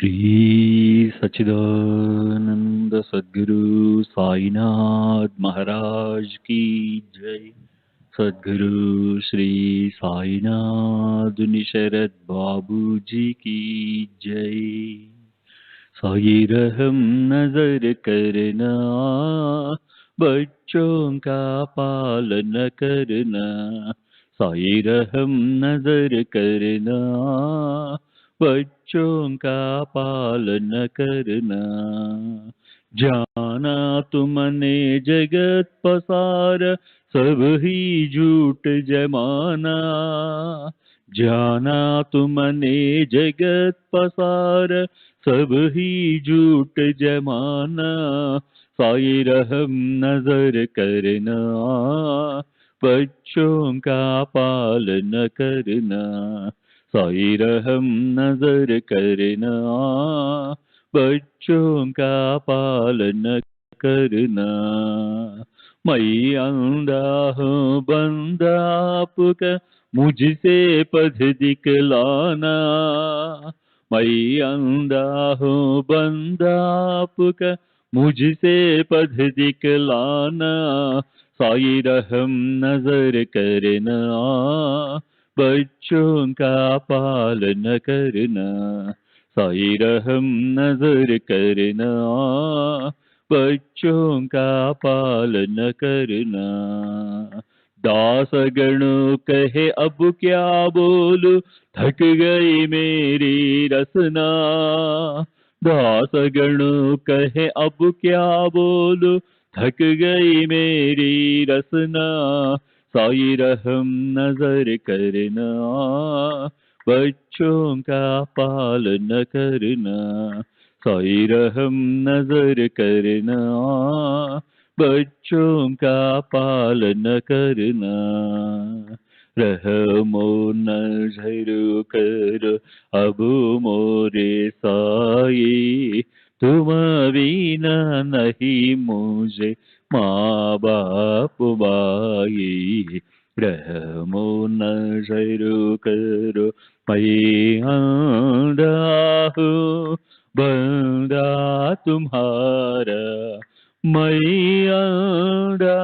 श्री सच्चिदानंद सद्गुरु साईनाथ महाराज की जय। सद्गुरु श्री साईनाथ निशरद बाबू जी की जय। साई रहम नजर करना, बच्चों का पालन करना। साई रहम नजर करना, बच्चों का पालन करना। जाना तुमने जगत पसार, सब ही झूठ जमाना। जाना तुमने जगत पसार, सब ही झूठ जमाना। साई रहम नजर करना, बच्चों का पालन करना। साई रहम नजर करना, बच्चों का पालन करना। मैं अंधा हूँ बंदा आपका, मुझसे पथ दिखलाना। मैं अंधा हूँ बंदा आपका, मुझसे पथ दिखलाना। साई रहम नजर करना, बच्चों का पालन करना। साई रहम नजर करना, बच्चों का पालन करना। दास गण कहे अब क्या बोलूं, थक गई मेरी रसना। दास गण कहे अब क्या बोलूं, थक गई मेरी रसना। साई रहम नजर करना, बच्चों का पालन करना। साई रहम नजर करना, बच्चों का पालन करना। रहमो नजर करो अब मोरे साई, तुम बिना नहीं मुझे माँ बाप भाई। रहमो नजर करो मैं अंधा हूँ बंदा तुम्हारा। मैं अंधा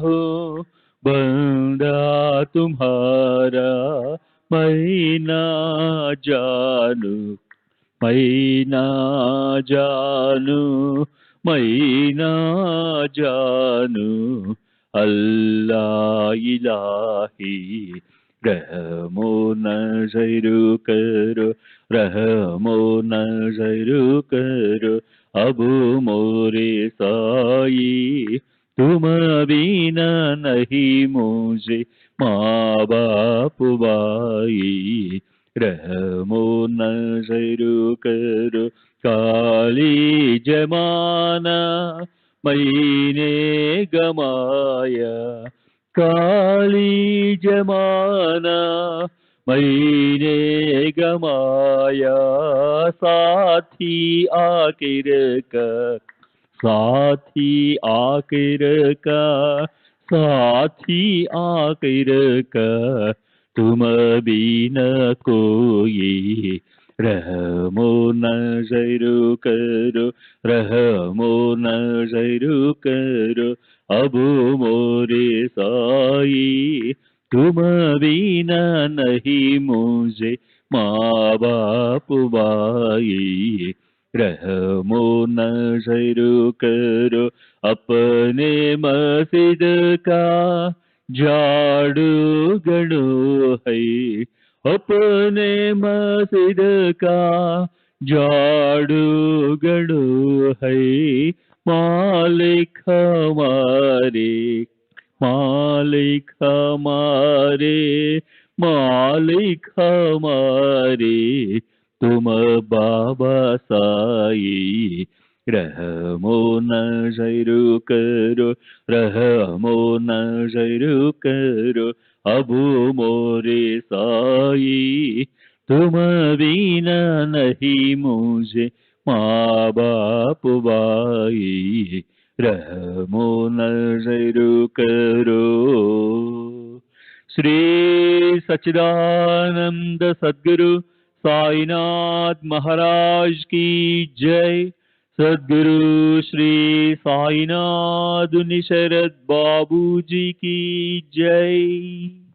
हूँ बंदा तुम्हारा। मैं ना जानू, मैं ना जानू, मैं ना जानू अल्लाह इलाही। रहमो नजर करो, रहमो नजर करो अब मोरे साई। तुम बिना नहीं मुझे माँ बाप भाई। रहमो नजर करो काली जमाना, मैंने गमाया। काली जमाना मैंने गमाया। साथी आखिर का, साथी आखिर का, साथी आखिर का तुम बिना कोई। रहमो नजर करो, रहमो नजर करो अब मोरे साई। तुम बिना नहीं मुझे माँ बाप भाई। रहमो नजर करो अपने मस्जिद का झाड़ू गणो है। अपने मस्जिद का झाड़ू गणो है। मालिक हमारे, मालिक हमारे, मालिक हमारे तुम बाबा साई। रहमो नजर करो, रहमो नजर करो अब मोरे साई। तुम बिना नहीं मुझे माँ बाप भाई। रहमो नजर करो। श्री सच्चिदानंद सद्गुरु साईनाथ महाराज की जय। सद्गुरु श्री साईनाथ शरद बाबू जी की जय।